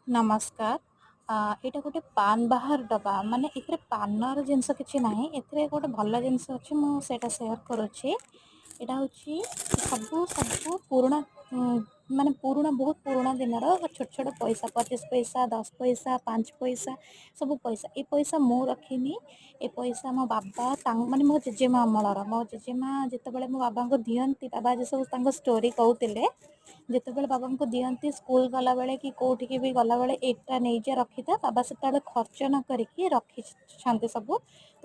नमस्कार। एटा गोटे पान बाहर डब्बा माने एथिरे पानर जिनिस किछि नाही। एथिरे गोटे भल जिनिस अछि मु सेटा शेयर करूछि। एटा होछि सबु सबु पुराणा माने पुराणा बहुत पुराणा दिनर छोट छोट पैसा 25 पैसा 10 पैसा 5 पैसा सब पैसा ए पैसा मु रखिनी। ए पैसा मो बाबा माने मो जेजेमा अमलर मो जेजेमा जेतेबेले मो बाबा को दियंती बाबा जे सब तांको स्टोरी कहूतिले ଯେତେବେଳେ ବାବାଙ୍କୁ ଦିଅନ୍ତି ସ୍କୁଲ ଗଲାବେଳେ କି କୋଉଠିକି ବି ଗଲାବେଳେ ଏଇଟା ନେଇଯା ରଖିଥା ବାବା ସେତେବେଳେ ଖର୍ଚ୍ଚ ନ କରିକି ରଖିଛନ୍ତି ସବୁ।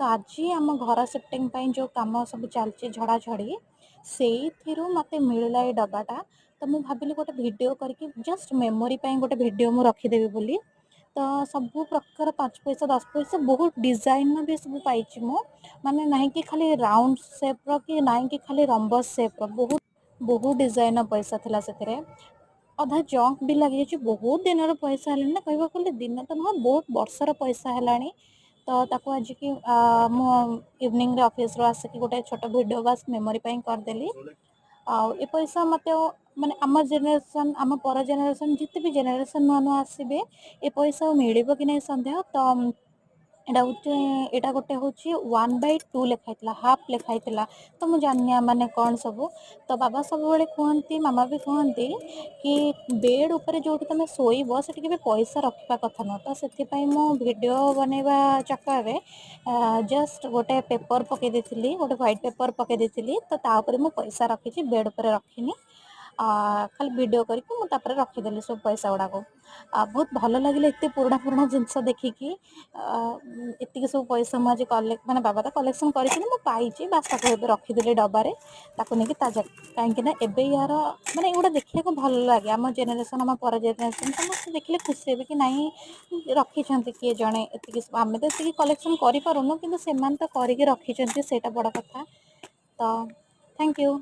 ତ ଆଜି ଆମ ଘର ସେଫ୍ଟିଂ ପାଇଁ ଯେଉଁ କାମ ସବୁ ଚାଲିଛି ଝଡ଼ାଝଡ଼ି ସେଇଥିରୁ ମୋତେ ମିଳିଲା ଏଇ ଡବାଟା। ତ ମୁଁ ଭାବିଲି ଗୋଟେ ଭିଡ଼ିଓ କରିକି ଜଷ୍ଟ ମେମୋରି ପାଇଁ ଗୋଟେ ଭିଡ଼ିଓ ମୁଁ ରଖିଦେବି ବୋଲି। ତ ସବୁ ପ୍ରକାର 5 ପଇସା 10 ପଇସା ବହୁତ ଡିଜାଇନର ବି ସବୁ ପାଇଛି ମୁଁ। ମାନେ ନାହିଁ କି ଖାଲି ରାଉଣ୍ଡ ସେପ୍ର କି ନାହିଁ କି ଖାଲି ରମ୍ବସ୍ ସେପ୍ର ବହୁତ ବହୁତ ଡିଜାଇନର ପଇସା ଥିଲା ସେଥିରେ। ଅଧା ଜଙ୍କ ବି ଲାଗିଯାଇଛି। ବହୁତ ଦିନର ପଇସା ହେଲାଣି ନା କହିବାକୁ ଗଲେ ଦିନ ତ ନୁହଁ ବହୁତ ବର୍ଷର ପଇସା ହେଲାଣି। ତ ତାକୁ ଆଜିକି ମୁଁ ଇଭିନିଂରେ ଅଫିସରୁ ଆସିକି ଗୋଟେ ଛୋଟ ଭିଡ଼ିଓ ବାସ୍ ମେମୋରି ପାଇଁ କରିଦେଲି। ଆଉ ଏ ପଇସା ମୋତେ ମାନେ ଆମ ଜେନେରେସନ୍ ଆମ ପର ଜେନେରେସନ୍ ଯେତେ ବି ଜେନେରେସନ୍ ନୂଆ ନୂଆ ଆସିବେ ଏ ପଇସା ଆଉ ମିଳିବ କି ନାହିଁ ସନ୍ଦେହ। ତ ଏଇଟା ଗୋଟେ ହେଉଛି 1/2 ଲେଖା ହେଇଥିଲା ହାଫ୍ ଲେଖା ହେଇଥିଲା। ତ ମୁଁ ଜାଣିନି ମାନେ କ'ଣ ସବୁ। ତ ବାବା ସବୁବେଳେ କୁହନ୍ତି ମାମା ବି କୁହନ୍ତି କି ବେଡ୍ ଉପରେ ଯେଉଁଠି ତୁମେ ଶୋଇବ ସେଠି କେବେ ପଇସା ରଖିବା କଥା ନୁହଁ। ତ ସେଥିପାଇଁ ମୁଁ ଭିଡ଼ିଓ ବନେଇବା ଚକ୍କରରେ ଜଷ୍ଟ ଗୋଟେ ପେପର୍ ପକାଇ ଦେଇଥିଲି ଗୋଟେ ହ୍ୱାଇଟ୍ ପେପର୍ ପକାଇ ଦେଇଥିଲି। ତ ତା ଉପରେ ମୁଁ ପଇସା ରଖିଛି ବେଡ୍ ଉପରେ ରଖିନି। ଖାଲି ଭିଡ଼ିଓ କରିକି ମୁଁ ତାପରେ ରଖିଦେଲି ସବୁ ପଇସା ଗୁଡ଼ାକୁ। ବହୁତ ଭଲ ଲାଗିଲା ଏତେ ପୁରୁଣା ପୁରୁଣା ଜିନିଷ ଦେଖିକି। ଏତିକି ସବୁ ପଇସା ମୁଁ ଆଜି ମାନେ ବାବା ତ କଲେକ୍ସନ୍ କରିଛନ୍ତି ମୁଁ ପାଇଛି ବାସ୍ ତାକୁ ଏବେ ରଖିଦେଲି ଡବାରେ। ତାକୁ ନେଇକି କାହିଁକି ନା ଏବେ ୟାର ମାନେ ଏଗୁଡ଼ା ଦେଖିବାକୁ ଭଲ ଲାଗେ। ଆମ ଜେନେରେସନ୍ ଆମ ପର ଜେନେରେସନ୍ ସମସ୍ତେ ଦେଖିଲେ ଖୁସି ହେବେ କି ନାହିଁ ରଖିଛନ୍ତି କିଏ ଜଣେ ଏତିକି। ଆମେ ତ ଏତିକି କଲେକ୍ସନ୍ କରିପାରୁନୁ କିନ୍ତୁ ସେମାନେ ତ କରିକି ରଖିଛନ୍ତି ସେଇଟା ବଡ଼ କଥା। ତ ଥ୍ୟାଙ୍କ ୟୁ।